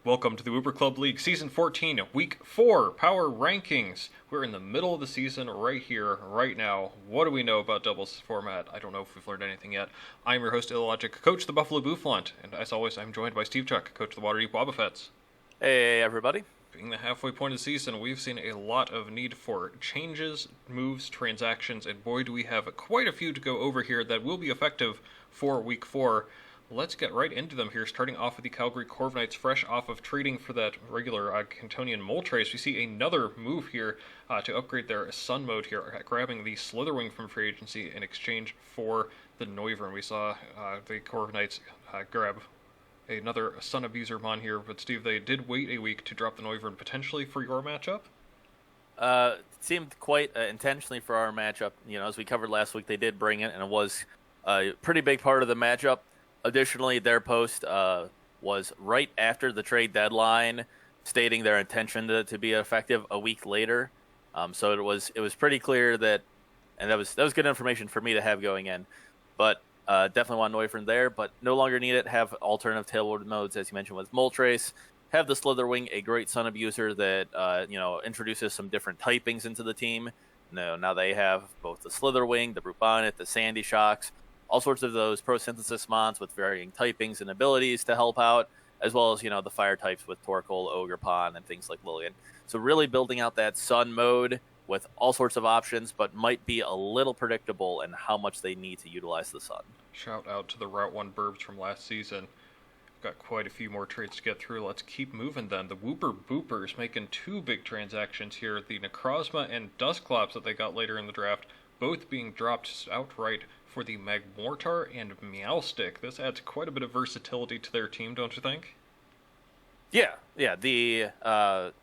Welcome to the Wooper Club League Season 14, Week 4 Power Rankings. We're in the middle of the season right here, right now. What do we know about doubles format? I don't know if we've learned anything yet. I'm your host, IllLogic, coach of the Buffalo Bouffalant, and as always, I'm joined by SteveChuck, coach of the Waterdeep Wobbuffets. Hey, everybody. Being the halfway point of the season, we've seen a lot of need for changes, moves, transactions, and boy do we have quite a few to go over here that will be effective for Week 4. Let's get right into them here, starting off with the Calgary Corviknights, fresh off of trading for that regular Cantonian Moltres. We see another move here to upgrade their Sun mode here, grabbing the Slitherwing from free agency in exchange for the Noivern. We saw the Corviknights grab another Sun Abuser Mon here, but Steve, they did wait a week to drop the Noivern potentially for your matchup? It seemed quite intentionally for our matchup. You know, as we covered last week, they did bring it, and it was a pretty big part of the matchup. Additionally, their post was right after the trade deadline, stating their intention to be effective a week later. So it was pretty clear that was good information for me to have going in. But definitely want Noivern there, but no longer need it. Have alternative tailwind modes, as you mentioned, with Moltres. Have the Slitherwing, a great Sun Abuser that introduces some different typings into the team. Now they have both the Slitherwing, the Brute Bonnet, the Sandy Shocks, all sorts of those Pro-Synthesis mons with varying typings and abilities to help out, as well as, the fire types with Torkoal, Ogrepon, and things like Lillian. So really building out that Sun mode with all sorts of options, but might be a little predictable in how much they need to utilize the Sun. Shout out to the Route 1 Burbs from last season. Got quite a few more trades to get through. Let's keep moving then. The Wooper Boopers making two big transactions here. The Necrozma and Dusclops that they got later in the draft, both being dropped outright for the Magmortar and Meowstick. This adds quite a bit of versatility to their team, don't you think? Yeah. The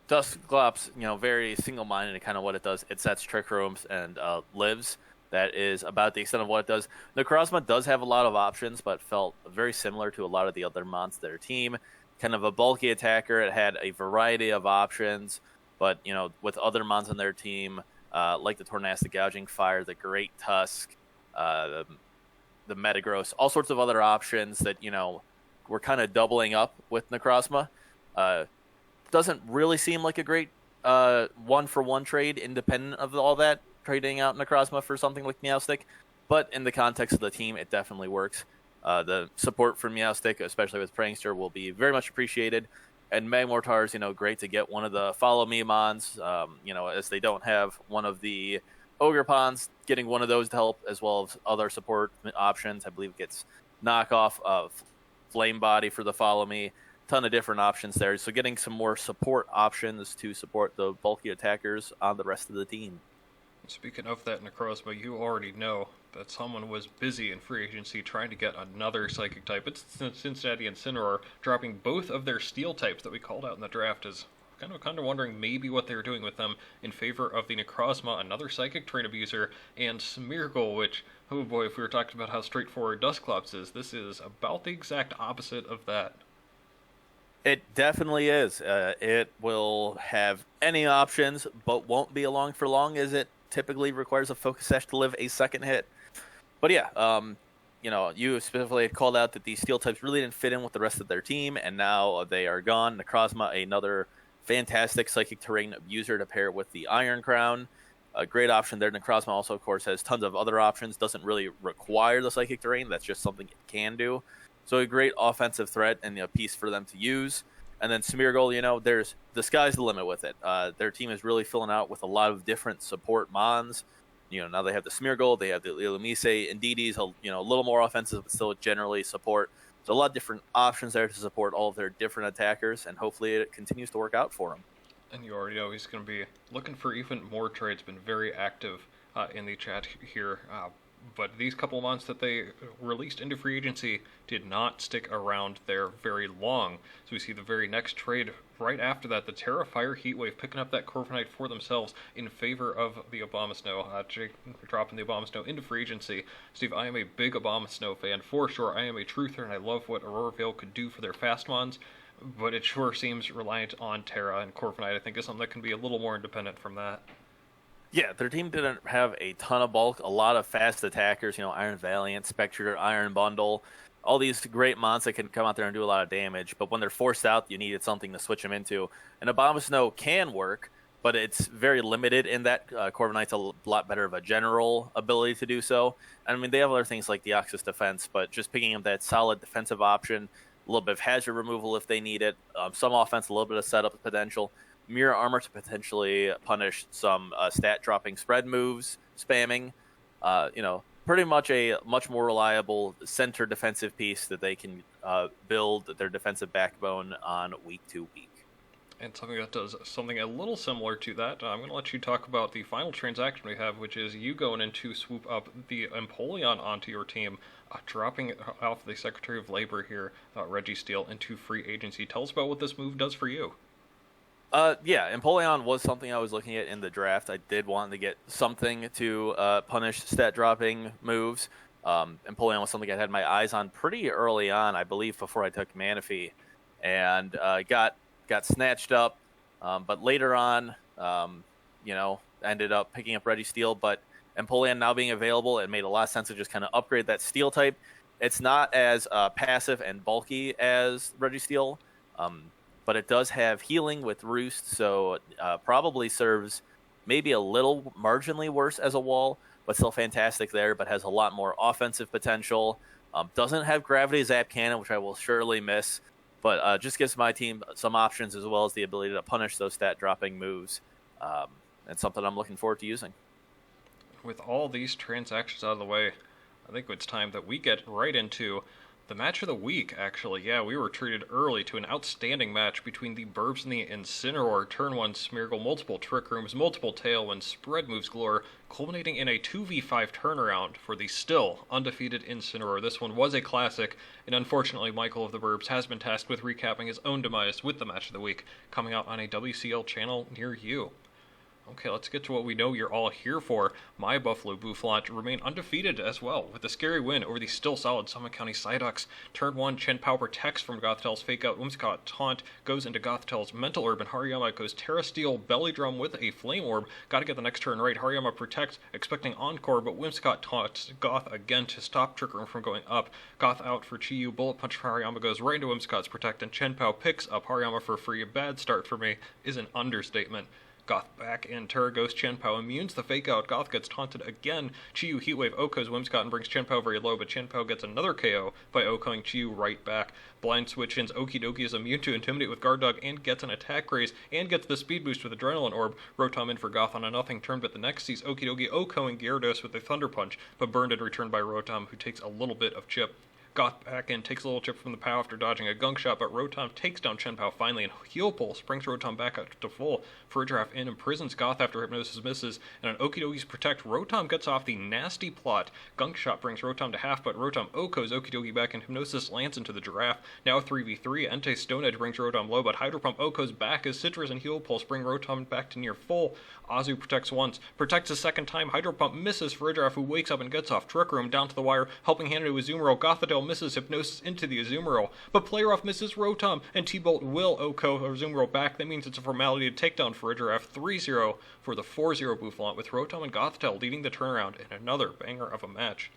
Dusclops, very single-minded in kind of what it does. It sets Trick Rooms and lives. That is about the extent of what it does. Necrozma does have a lot of options, but felt very similar to a lot of the other mons their team. Kind of a bulky attacker. It had a variety of options, but, with other mons on their team, like the Tornastic Gouging Fire, the Great Tusk, the Metagross, all sorts of other options that, we're kind of doubling up with Necrozma. Doesn't really seem like a great one-for-one trade independent of all that, trading out Necrozma for something like Meowstick, but in the context of the team, it definitely works. The support from Meowstick, especially with Prankster, will be very much appreciated. And Magmortar's, great to get one of the Follow Me mons, as they don't have one of the Ogrepons, getting one of those to help, as well as other support options. I believe it gets knockoff of Flame Body for the Follow Me. Ton of different options there. So getting some more support options to support the bulky attackers on the rest of the team. Speaking of that Necrozma, you already know that someone was busy in free agency trying to get another Psychic type. It's Cincinnati Incineroar, dropping both of their Steel types that we called out in the draft. Is kind of wondering maybe what they were doing with them in favor of the Necrozma, another Psychic Terrain Abuser, and Smeargle, which, oh boy, if we were talking about how straightforward Dusclops is, this is about the exact opposite of that. It definitely is. It will have any options, but won't be along for long, as it typically requires a Focus Sash to live a second hit. But yeah, you specifically had called out that these Steel types really didn't fit in with the rest of their team, and now they are gone. Necrozma, another fantastic Psychic Terrain Abuser to pair with the Iron Crown. A great option there. Necrozma also, of course, has tons of other options. Doesn't really require the Psychic Terrain. That's just something it can do. So a great offensive threat and a piece for them to use. And then Smeargle, there's the sky's the limit with it. Their team is really filling out with a lot of different support mons. Now they have the Smeargle, they have the Illumise, Indeed's, a little more offensive, but still generally support. So a lot of different options there to support all of their different attackers, and hopefully it continues to work out for them. And you already know he's going to be looking for even more trades, been very active in the chat here. But these couple months that they released into free agency did not stick around there very long. So we see the very next trade right after that, the Terrafire Heatwave picking up that Corviknight for themselves in favor of the Abomasnow. Jake dropping the Abomasnow into free agency. Steve, I am a big Abomasnow fan for sure. I am a truther and I love what Aurora Veil could do for their fast mons. But it sure seems reliant on Terra, and Corviknight I think is something that can be a little more independent from that. Yeah, their team didn't have a ton of bulk, a lot of fast attackers, Iron Valiant, Spectre, Iron Bundle. all these great mons that can come out there and do a lot of damage, but when they're forced out, you needed something to switch them into. And a Bomb of Snow can work, but it's very limited in that. Corvin Knight's a lot better of a general ability to do so. I mean, they have other things like the Deoxys Defense, but just picking up that solid defensive option, a little bit of hazard removal if they need it, some offense, a little bit of setup potential, Mirror Armor to potentially punish some stat-dropping spread moves, spamming, pretty much a much more reliable center defensive piece that they can build their defensive backbone on week to week. And something that does something a little similar to that, I'm going to let you talk about the final transaction we have, which is you going in to swoop up the Empoleon onto your team, dropping off the Secretary of Labor here, Reggie Steele, into free agency. Tell us about what this move does for you. Yeah, Empoleon was something I was looking at in the draft. I did want to get something to punish stat-dropping moves. Empoleon was something I had my eyes on pretty early on, I believe, before I took Manaphy, and got snatched up. But later on, ended up picking up Reggie Steele. But Empoleon now being available, it made a lot of sense to just kind of upgrade that Steel type. It's not as passive and bulky as Reggie Steele, but it does have healing with Roost, so probably serves maybe a little marginally worse as a wall, but still fantastic there, but has a lot more offensive potential. Doesn't have Gravity Zap Cannon, which I will surely miss, but just gives my team some options as well as the ability to punish those stat-dropping moves. And something I'm looking forward to using. With all these transactions out of the way, I think it's time that we get right into the match of the week, actually. Yeah, we were treated early to an outstanding match between the Burbs and the Incineroar. Turn 1 Smeargle, multiple Trick Rooms, multiple Tailwinds, spread moves galore, culminating in a 2v5 turnaround for the still undefeated Incineroar. This one was a classic, and unfortunately Michael of the Burbs has been tasked with recapping his own demise with the match of the week, coming out on a WCL channel near you. Okay, let's get to what we know you're all here for. My Buffalo Bouffalant remain undefeated as well, with a scary win over the still solid Summit County Psyducks. Turn 1, Chen Pao protects from Gothitel's Fake Out, Whimsicott Taunt goes into Gothitel's Mental Orb, and Hariyama goes Terra Steel Belly Drum with a Flame Orb. Gotta get the next turn right. Hariyama protects, expecting Encore, but Whimsicott taunts Goth again to stop Trick Room from going up. Goth out for Chiyu, Bullet Punch from Hariyama goes right into Whimsicott's Protect, and Chen Pao picks up Hariyama for free. A bad start for me is an understatement. Goth back in, Terra Ghost Chen Pao immunes the Fake Out, Goth gets taunted again, Chiyu Heatwave Oko's Whimsicott and brings Chen Pao very low, but Chen Pao gets another KO by Okoing Chiyu right back. Blind Switch ins, Okidoki is immune to Intimidate with Guard Dog and gets an attack raise, and gets the speed boost with Adrenaline Orb. Rotom in for Goth on a nothing turn, but the next sees Okidoki Okoing Gyarados with a Thunder Punch, but burned and returned by Rotom, who takes a little bit of chip. Goth back in, takes a little chip from the Pao after dodging a gunk shot, but Rotom takes down Chen Pao finally, and Heal Pulse brings Rotom back up to full. Friddraff in, imprisons Goth after Hypnosis misses, and on Okidogi's Protect, Rotom gets off the nasty plot. Gunk shot brings Rotom to half, but Rotom Okos Okidogi back, and Hypnosis lands into the Giraffe. Now 3v3, Entei Stone Edge brings Rotom low, but Hydro Pump Okos back as Citrus and Heal Pulse bring Rotom back to near full. Azu protects once, protects a second time, Hydro Pump misses Friddraff, who wakes up and gets off Trick Room down to the wire, helping hand into Azumarill. Gothitelle misses Hypnosis into the Azumarill, but Play Rough misses Rotom, and T-Bolt will Oko Azumarill back. That means it's a formality to take down Friddraff. 3-0 for the 4-0 Bouffalant, with Rotom and Gothitelle leading the turnaround in another banger of a match.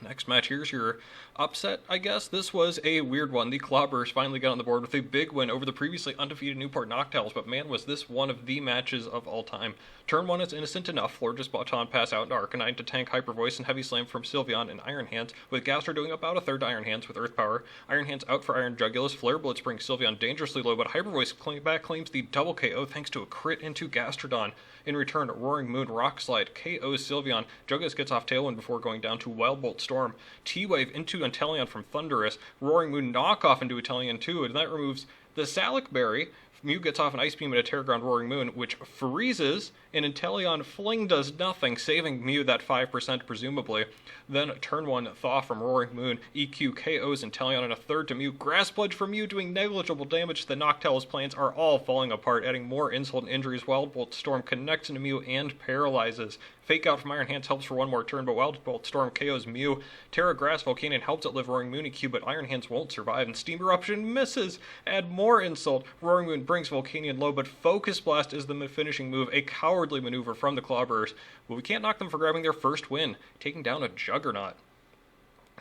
Next match, here's your upset, I guess. This was a weird one. The Clobbers finally got on the board with a big win over the previously undefeated Newport Noctowls, but man, was this one of the matches of all time. Turn 1 is innocent enough. Florges Baton pass out into Arcanine to tank Hyper Voice and Heavy Slam from Sylveon and Iron Hands, with Gastro doing about a third to Iron Hands with Earth Power. Iron Hands out for Iron Jugulus. Flare Blitz brings Sylveon dangerously low, but Hyper Voice back claims the double KO thanks to a crit into Gastrodon. In return, Roaring Moon Rock Slide KOs Sylveon. Jugulus gets off Tailwind before going down to Wild Bolt Storm. T-Wave into Inteleon from Thundurus. Roaring Moon knockoff into Inteleon too, and that removes the Salic Berry. Mew gets off an Ice Beam and a Terra Ground Roaring Moon, which freezes, and Inteleon Fling does nothing, saving Mew that 5% presumably. Then turn 1 Thaw from Roaring Moon, EQ KOs Inteleon and a third to Mew. Grass Pledge from Mew doing negligible damage to the Noctowl's plans are all falling apart, adding more insult and injuries. Wild Bolt Storm connects into Mew and paralyzes. Fake Out from Iron Hands helps for one more turn, but Wild Bolt Storm KOs Mew. Terra Grass Volcanion helps it live Roaring Moon EQ, but Iron Hands won't survive, and Steam Eruption misses. Add more insult. Roaring Moon brings Volcanion low, but Focus Blast is the finishing move, a cowardly maneuver from the Clobberers. But we can't knock them for grabbing their first win, taking down a Juggernaut.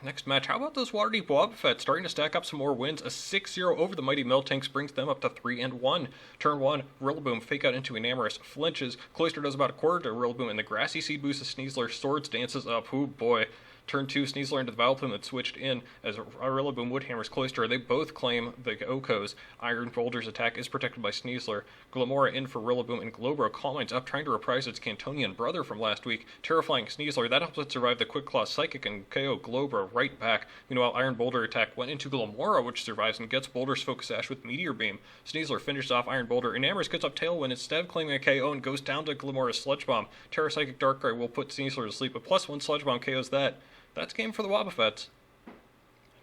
Next match, how about those Waterdeep Wobbuffets starting to stack up some more wins? A 6-0 over the mighty Miltanks brings them up to 3-1. Turn 1, Rillaboom fake out into Enamorous, flinches. Cloister does about a quarter to Rillaboom, and the Grassy Seed boosts Sneasler. Swords dances up. Oh boy. Turn 2, Sneasler into the Vileplume that switched in as Rillaboom Woodhammer's Cloister. They both claim the Okos. Iron Boulder's attack is protected by Sneasler. Glamora in for Rillaboom, and Glowbro Calm Mind's up trying to reprise its Cantonian brother from last week. Terrifying Sneasler, that helps it survive the Quick Claw Psychic and KO Glowbro right back. Meanwhile, Iron Boulder attack went into Glamora, which survives and gets Boulder's Focus Sash with Meteor Beam. Sneasler finishes off Iron Boulder. Enamorous gets up Tailwind instead of claiming a KO and goes down to Glamora's Sludge Bomb. Terra Psychic Darkrai will put Sneasler to sleep, but +1 Sludge Bomb KOs that. That's game for the Wobbuffets.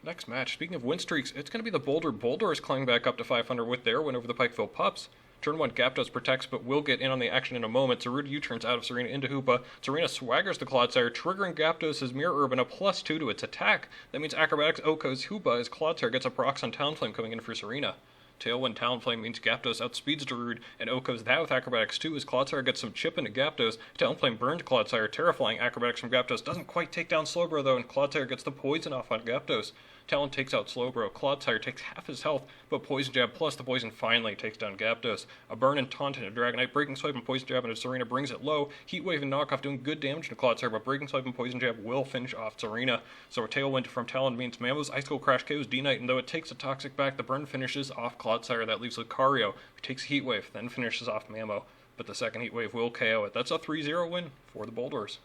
Next match, speaking of win streaks, it's going to be the Boulder Boulders climbing back up to 500 with their win over the Pikeville Pups. Turn 1, Gyarados protects, but will get in on the action in a moment. Zarude U-turns out of Serena into Hoopa. Serena swaggers the Clodsire, triggering Gyarados' Mirror Urban, a +2 to its attack. That means Acrobatics Oko's Hoopa as Clodsire gets a procs on Talonflame coming in for Serena. Tailwind Talonflame means Gyarados outspeeds Darude, and Oko's that with Acrobatics too as Clodsire gets some chip into Gyarados. Talonflame burns Clodsire, terrifying Acrobatics from Gyarados. Doesn't quite take down Slowbro though, and Clodsire gets the poison off on Gyarados. Talon takes out Slowbro. Clodsire takes half his health, but Poison Jab plus the poison finally takes down Gyarados. A burn and taunt into Dragonite, Breaking Swipe and Poison Jab into Serena brings it low. Heat Wave and Knockoff doing good damage to Clodsire, but Breaking Swipe and Poison Jab will finish off Serena. So a Tailwind from Talon means Mammo's Icicle Crash KOs D-Knight, and though it takes a Toxic back, the burn finishes off Clodsire. That leaves Lucario, who takes Heat Wave, then finishes off Mammo. But the second Heat Wave will KO it. That's a 3-0 win for the Boulders.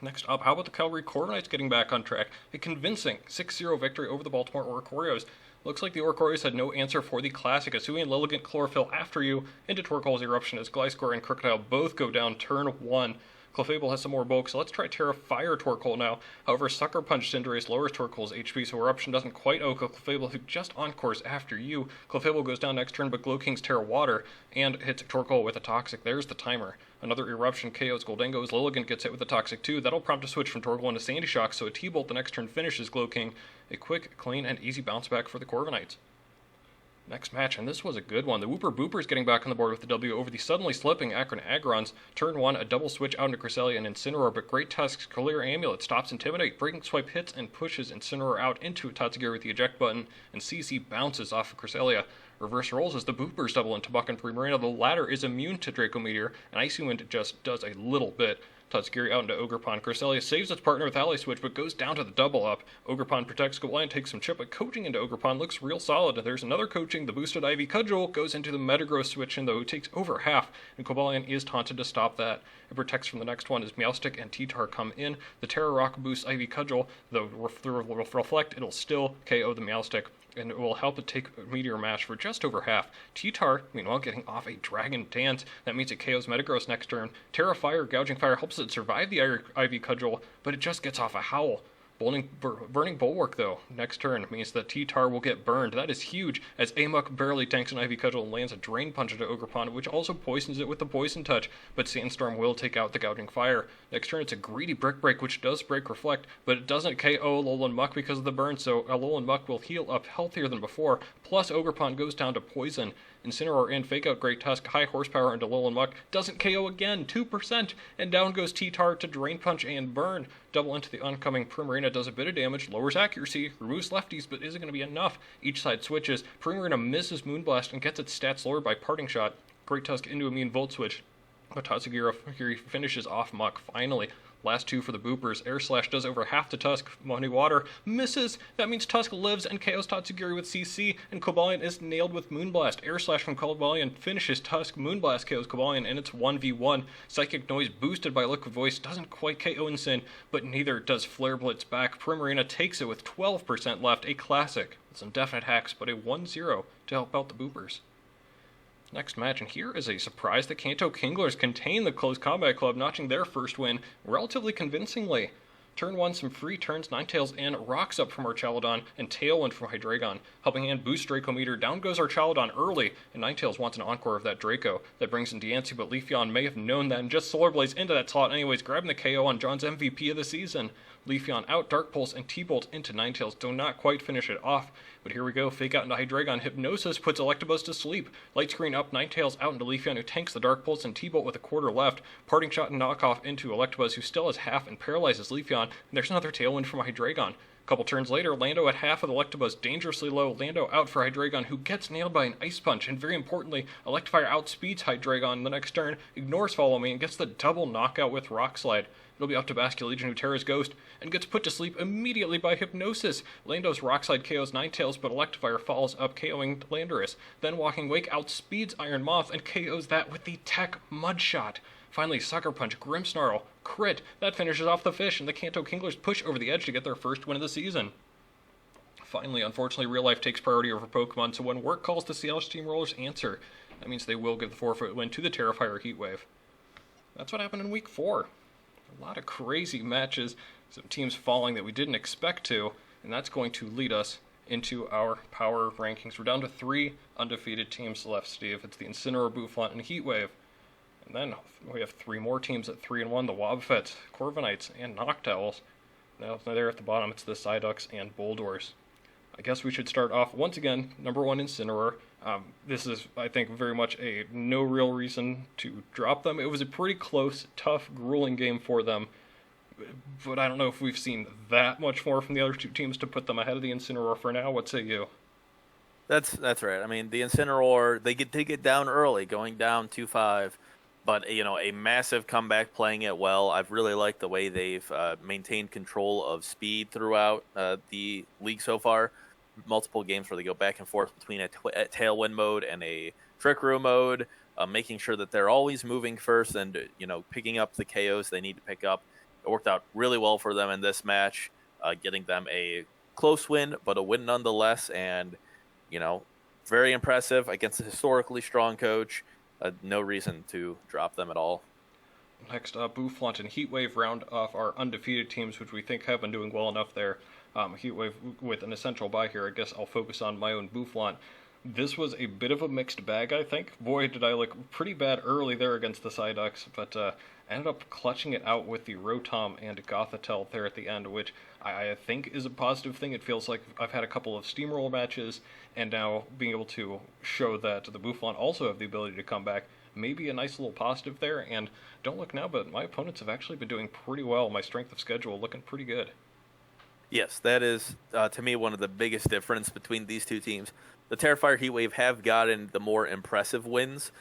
Next up, how about the Calgary Corviknights getting back on track? A convincing 6-0 victory over the Baltimore Oricorios. Looks like the Oricorios had no answer for the classic Asui and Lilligant Chlorophyll after you into Torkoal's Eruption as Gliscor and Crocodile both go down turn 1. Clefable has some more bulk, so let's try Terra Fire Torkoal now. However, Sucker Punch Cinderace lowers Torkoal's HP, so Eruption doesn't quite Oko Clefable, who just encores after you. Clefable goes down next turn, but Glowking's Terra Water and hits Torkoal with a Toxic. There's the timer. Another Eruption KOs Goldengo's. Lilligant gets hit with a Toxic too. That'll prompt a switch from Torkoal into Sandy Shock, so a T-Bolt the next turn finishes Glowking. A quick, clean, and easy bounce back for the Corviknights. Next match, and this was a good one. The Wooper Boopers getting back on the board with the W over the suddenly slipping Akron Agrons. Turn 1, a double switch out into Cresselia and Incineroar, but Great Tusk's Clear Amulet stops Intimidate. Breaking Swipe hits and pushes Incineroar out into Tatsugiri with the eject button, and CC bounces off of Cresselia. Reverse rolls as the Boopers double into Buck and Primarina. The latter is immune to Draco Meteor, and Icy Wind just does a little bit. Tatsugiri out into Ogerpon. Cresselia saves its partner with Ally Switch, but goes down to the double up. Ogerpon protects Goliath, takes some chip, but coaching into Ogerpon looks real solid. There's another coaching. The boosted Ivy Cudgel goes into the Metagross switch, and though it takes over half, and Cobalion is taunted to stop that. It protects from the next one as Meowstic and T-Tar come in. The Terra Rock boosts Ivy Cudgel. The Reflect, it'll still KO the Meowstic, and it will help it take Meteor Mash for just over half. T-Tar, meanwhile, getting off a Dragon Dance. That means it KOs Metagross next turn. Terra Fire, Gouging Fire helps it survive the Ivy Cudgel, but it just gets off a Howl. Burning Bulwark, though, next turn means that T-Tar will get burned. That is huge, as Amok barely tanks an Ivy Cudgel and lands a Drain Punch into Ogerpon, which also poisons it with the Poison Touch, but Sandstorm will take out the Gouging Fire. Next turn, it's a greedy Brick Break, which does break Reflect, but it doesn't KO Alolan Muck because of the burn, so Alolan Muck will heal up healthier than before, plus Ogerpon goes down to Poison. Incineroar in, fake out Great Tusk, high horsepower into Alolan Muck, doesn't KO again, 2%, and down goes T-Tar to Drain Punch and burn. Double into the oncoming Primarina does a bit of damage, lowers accuracy, removes lefties, but isn't going to be enough. Each side switches. Primarina misses Moonblast and gets its stats lowered by Parting Shot. Great Tusk into Immune Volt Switch. But Tatsugiri finishes off Muck, finally. Last two for the Boopers. Air Slash does over half to Tusk. Money Water misses. That means Tusk lives and KOs Tatsugiri with CC, and Cobalion is nailed with Moonblast. Air Slash from Cobalion finishes Tusk. Moonblast KOs Cobalion, and it's 1v1. Psychic Noise boosted by Liquid Voice doesn't quite KO Incin, but neither does Flare Blitz back. Primarina takes it with 12% left. A classic with some definite hacks, but a 1-0 to help out the Boopers. Next match, and here is a surprise. The Kanto Kinglers contain the Close Combat Club, notching their first win relatively convincingly. Turn 1, some free turns, Ninetales in, Rocks up from Archaludon, and Tailwind from Hydreigon. Helping Hand boosts Draco Meteor. Down goes Archaludon early, and Ninetales wants an encore of that Draco. That brings in Diancie, but Leafeon may have known that, and just Solar Blaze into that slot anyways, grabbing the KO on John's MVP of the season. Leafeon out, Dark Pulse, and T-Bolt into Ninetales do not quite finish it off. But here we go, Fake Out into Hydreigon. Hypnosis puts Electabuzz to sleep. Light Screen up, Ninetales out into Leafeon, who tanks the Dark Pulse and T-Bolt with a quarter left. Parting Shot and Knockoff into Electabuzz, who still has half and paralyzes Leafeon. And there's another Tailwind from Hydreigon. A couple turns later, Lando at half of the Electabuzz, dangerously low. Lando out for Hydreigon, who gets nailed by an Ice Punch. And very importantly, Electivire outspeeds Hydreigon in the next turn, ignores Follow Me, and gets the double knockout with Rock Slide. It'll be up to Basculegion, who Terra's Ghost, and gets put to sleep immediately by Hypnosis. Lando's Rock Slide KOs Ninetales, but Electivire follows up, KOing Landorus. Then Walking Wake outspeeds Iron Moth and KOs that with the Tech Mud Shot. Finally, Sucker Punch, Grimmsnarl, crit. That finishes off the fish, and the Kanto Kinglers push over the edge to get their first win of the season. Finally, unfortunately, real life takes priority over Pokemon, so when work calls, the Seattle Steamrollers answer. That means they will give the forfeit win to the Terrifier Heatwave. That's what happened in Week 4. A lot of crazy matches, some teams falling that we didn't expect to, and that's going to lead us into our power rankings. We're down to 3 undefeated teams left, Steve. It's the Incineroar, Bouffalant, and Heatwave. And then we have 3 more teams at 3-1, the Wobbuffets, Corviknights, and Noctowls. Now there at the bottom, it's the Psyducks and Boldors. I guess we should start off, once again, number 1 Incineroar. This is, I think, very much a no real reason to drop them. It was a pretty close, tough, grueling game for them, but I don't know if we've seen that much more from the other 2 teams to put them ahead of the Incineroar for now. What say you? That's right. I mean, the Incineroar, they get down early, going down 2-5, but, a massive comeback, playing it well. I've really liked the way they've maintained control of speed throughout the league so far. Multiple games where they go back and forth between a Tailwind mode and a Trick Room mode, making sure that they're always moving first and, picking up the KOs they need to pick up. It worked out really well for them in this match, getting them a close win, but a win nonetheless, and, very impressive against a historically strong coach. No reason to drop them at all. Next up, Bouffalant and Heatwave round off our undefeated teams, which we think have been doing well enough there. Heatwave with an essential bye here. I guess I'll focus on my own Bouffalant. This was a bit of a mixed bag, I think. Boy, did I look pretty bad early there against the Psyducks, but ended up clutching it out with the Rotom and Gothitelle there at the end, which I think is a positive thing. It feels like I've had a couple of steamroll matches, and now being able to show that the Bouffalant also have the ability to come back, maybe a nice little positive there. And don't look now, but my opponents have actually been doing pretty well. My strength of schedule looking pretty good. Yes, that is, to me, one of the biggest difference between these 2 teams. The Terrifier Heatwave have gotten the more impressive wins,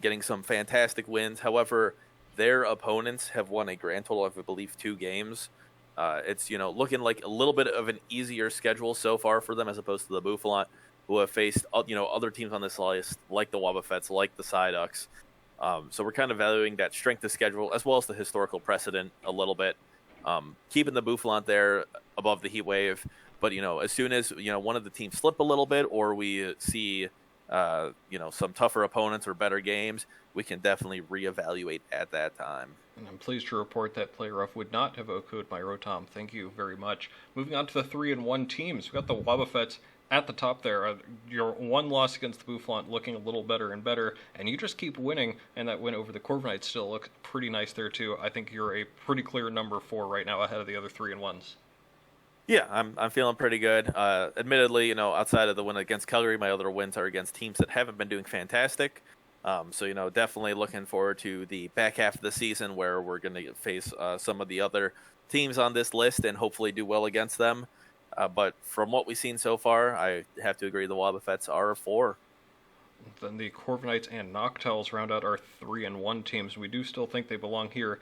getting some fantastic wins. However, their opponents have won a grand total of, I believe, 2 games. It's, looking like a little bit of an easier schedule so far for them as opposed to the Bouffalant, who have faced, other teams on this list, like the Wobbuffets, like the Psyducks. So we're kind of valuing that strength of schedule as well as the historical precedent a little bit. Keeping the Bouffalant there above the Heatwave, but as soon as one of the teams slip a little bit, or we see some tougher opponents or better games, we can definitely reevaluate at that time. And I'm pleased to report that PlayRough would not have OHKO'd my Rotom. Thank you very much. Moving on to the 3-1 teams, we got the Wobbuffets at the top there. Your 1 loss against the Bouffalant looking a little better and better, and you just keep winning, and that win over the Corviknights still looks pretty nice there too. I think you're a pretty clear number 4 right now ahead of the other 3-1s. Yeah, I'm feeling pretty good. Admittedly, outside of the win against Calgary, my other wins are against teams that haven't been doing fantastic. So, definitely looking forward to the back half of the season where we're going to face some of the other teams on this list and hopefully do well against them. But from what we've seen so far, I have to agree the Wobbuffets are 4. Then the Corviknights and Noctowls round out our 3-1 teams. We do still think they belong here,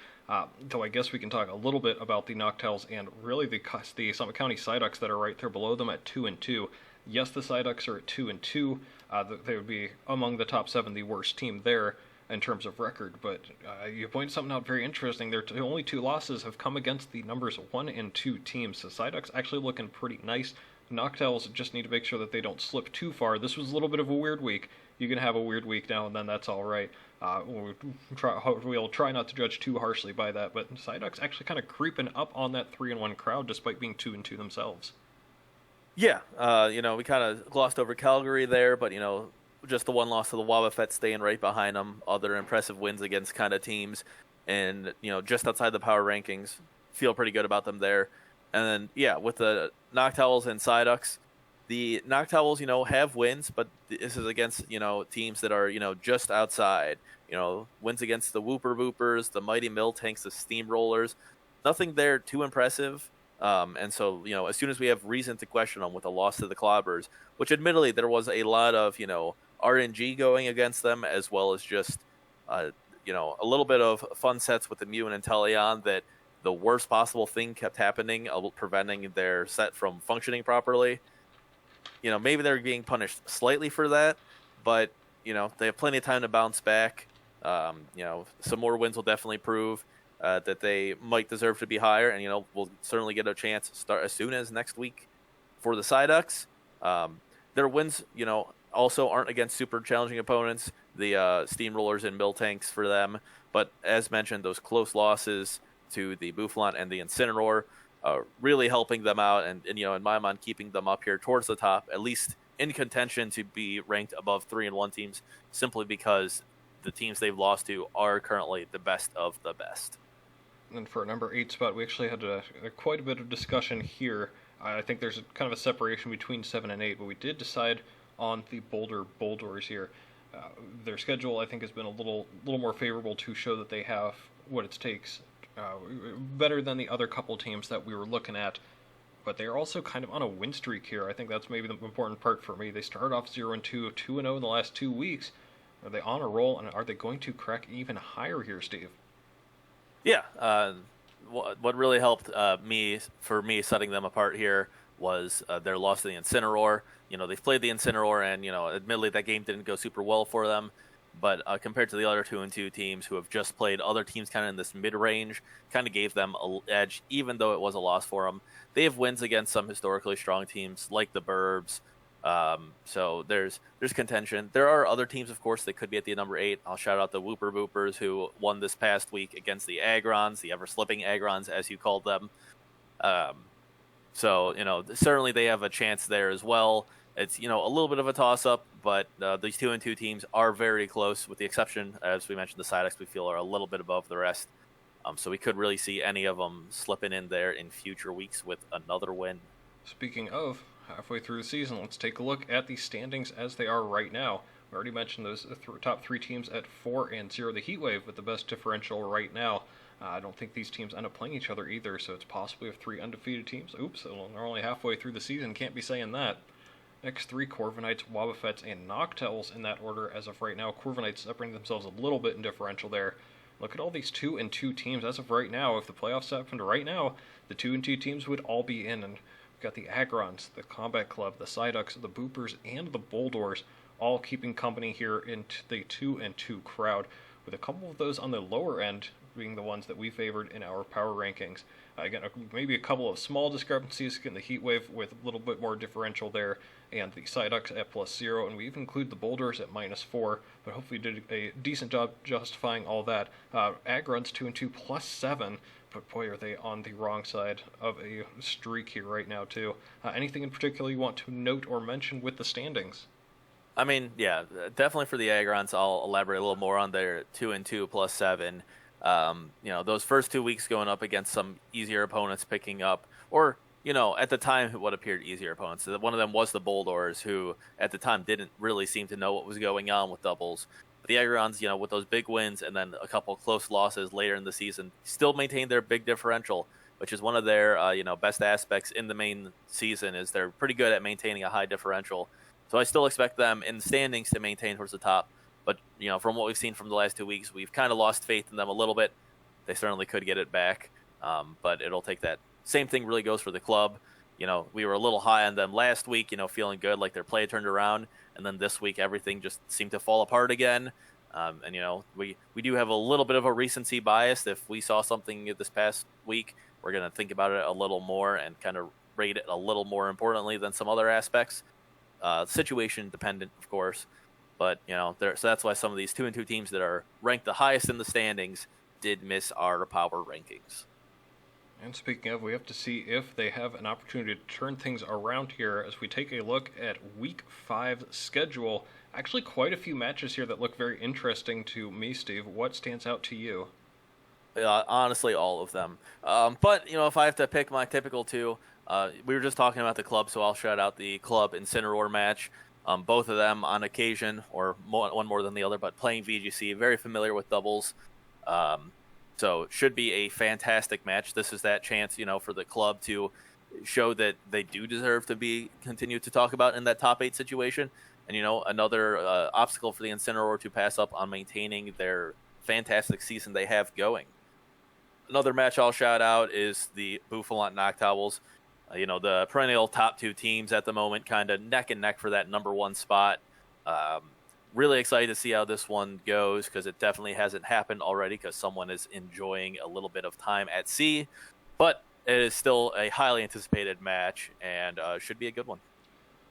though I guess we can talk a little bit about the Noctowls and really the Summit County Psyducks that are right there below them at 2-2. Yes, the Psyducks are at 2-2. They would be among the top 7, the worst team there in terms of record, but you pointed something out very interesting. Their only 2 losses have come against the numbers 1 and 2 teams. So Psyducks actually looking pretty nice. Noctowls just need to make sure that they don't slip too far. This was a little bit of a weird week. You can have a weird week now and then, that's all right. We'll try not to judge too harshly by that, but Psyducks actually kind of creeping up on that 3-1 crowd despite being 2-2 themselves. Yeah, we kind of glossed over Calgary there, but, just the 1 loss to the Wobbuffets staying right behind them. Other impressive wins against kind of teams. And, just outside the power rankings, feel pretty good about them there. And then, yeah, with the Noctowls and Psyducks, the Noctowls, have wins, but this is against, teams that are, just outside. Wins against the Wooper Boopers, the Mighty Miltanks, the Steamrollers. Nothing there too impressive. And so, as soon as we have reason to question them with a loss to the Clobbers, which admittedly there was a lot of, RNG going against them, as well as just, a little bit of fun sets with the Mew and Inteleon that the worst possible thing kept happening, preventing their set from functioning properly. Maybe they're being punished slightly for that, but, they have plenty of time to bounce back. Some more wins will definitely prove that they might deserve to be higher, and, we'll certainly get a chance to start as soon as next week for the Psyducks. Their wins, also aren't against super challenging opponents, the Steamrollers and Miltanks for them, but as mentioned, those close losses to the Bouffalant and the Incineroar, really helping them out and, in my mind, keeping them up here towards the top, at least in contention to be ranked above 3-1 teams, simply because the teams they've lost to are currently the best of the best. And for a number 8 spot, we actually had quite a bit of discussion here. I think there's kind of a separation between 7 and 8, but we did decide on the Boulder Boulders here. Their schedule, I think, has been a little more favorable to show that they have what it takes. Better than the other couple teams that we were looking at, but they're also kind of on a win streak here. I think that's maybe the important part for me. They started off 0-2, 2-0 in the last 2 weeks. Are they on a roll, and are they going to crack even higher here, Steve? Yeah, what really helped me setting them apart here was their loss to the Incineroar. They've played the Incineroar, and admittedly that game didn't go super well for them. But compared to the other 2-2 teams who have just played other teams kind of in this mid-range, kind of gave them an edge, even though it was a loss for them. They have wins against some historically strong teams like the Burbs. So there's contention. There are other teams, of course, that could be at the number 8. I'll shout out the Wooper Boopers, who won this past week against the Agrons, the ever-slipping Agrons, as you called them. So certainly they have a chance there as well. It's, a little bit of a toss-up, but these 2-2 teams are very close, with the exception, as we mentioned, the Psyducks we feel are a little bit above the rest. So we could really see any of them slipping in there in future weeks with another win. Speaking of halfway through the season, let's take a look at the standings as they are right now. We already mentioned those top 3 teams at 4-0. The Heatwave with the best differential right now. I don't think these teams end up playing each other either, so it's possible we have 3 undefeated teams. Oops, they're only halfway through the season, can't be saying that. Next 3, Corviknights, Wobbuffets, and Noctowls in that order as of right now. Corviknights separating themselves a little bit in differential there. Look at all these 2-2 teams as of right now. If the playoffs happened right now, the 2-2 teams would all be in. And we've got the Agrons, the Combat Club, the Psyducks, the Boopers, and the Boulders all keeping company here in the 2-2 crowd, with a couple of those on the lower end being the ones that we favored in our power rankings. Again, maybe a couple of small discrepancies in the Heatwave with a little bit more differential there, and the Psyducks at +0, and we even include the Boulders at -4, but hopefully did a decent job justifying all that. Agrons 2-2 +7, but boy, are they on the wrong side of a streak here right now, too. Anything in particular you want to note or mention with the standings? I mean, yeah, definitely for the Agrons, I'll elaborate a little more on their 2-2 +7. Those first 2 weeks going up against some easier opponents picking up, or, at the time what appeared easier opponents. One of them was the Boulders, who at the time didn't really seem to know what was going on with doubles. But the Agrons, with those big wins and then a couple close losses later in the season, still maintained their big differential, which is one of their, best aspects in the main season, is they're pretty good at maintaining a high differential. So I still expect them in the standings to maintain towards the top. But, from what we've seen from the last 2 weeks, we've kind of lost faith in them a little bit. They certainly could get it back, but it'll take that. Same thing really goes for the club. We were a little high on them last week, feeling good, like their play turned around. And then this week, everything just seemed to fall apart again. We do have a little bit of a recency bias. If we saw something this past week, we're going to think about it a little more and kind of rate it a little more importantly than some other aspects. Situation dependent, of course. But, so that's why some of these 2-2 teams that are ranked the highest in the standings did miss our power rankings. And speaking of, we have to see if they have an opportunity to turn things around here as we take a look at Week 5 schedule. Actually, quite a few matches here that look very interesting to me, Steve. What stands out to you? Honestly, all of them. But if I have to pick my typical two, we were just talking about the club, so I'll shout out the club Incineroar match. Both of them on occasion, or one more than the other, but playing VGC, very familiar with doubles. So it should be a fantastic match. This is that chance, for the club to show that they do deserve to be continued to talk about in that top 8 situation. And, another obstacle for the Incineroar to pass up on maintaining their fantastic season they have going. Another match I'll shout out is the Bouffalant Noctowls. The perennial top 2 teams at the moment, kind of neck and neck for that number 1 spot. Really excited to see how this one goes, because it definitely hasn't happened already, because someone is enjoying a little bit of time at sea. But it is still a highly anticipated match, and should be a good one.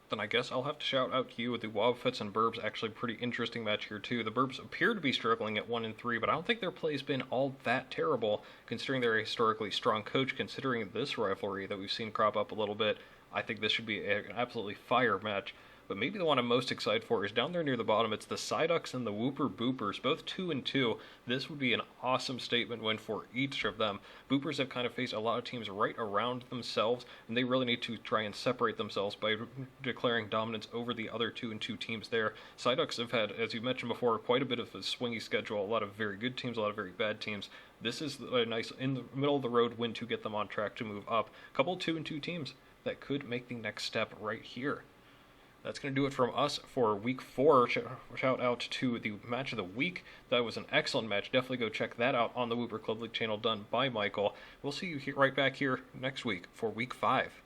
Then I guess I'll have to shout out to you with the Wobbuffets and Burbs. Actually, pretty interesting match here too. The Burbs appear to be struggling at 1-3, but I don't think their play's been all that terrible, considering they're a historically strong coach. Considering this rivalry that we've seen crop up a little bit, I think this should be an absolutely fire match. But maybe the one I'm most excited for is down there near the bottom. It's the Psyducks and the Wooper Boopers, both 2-2. This would be an awesome statement win for each of them. Boopers have kind of faced a lot of teams right around themselves, and they really need to try and separate themselves by declaring dominance over the other 2-2 teams there. Psyducks have had, as you mentioned before, quite a bit of a swingy schedule, a lot of very good teams, a lot of very bad teams. This is a nice, in the middle of the road win to get them on track to move up. A couple 2-2 teams that could make the next step right here. That's going to do it from us for Week 4. Shout out to the Match of the Week. That was an excellent match. Definitely go check that out on the Wooper Club League channel done by Michael. We'll see you right back here next week for Week 5.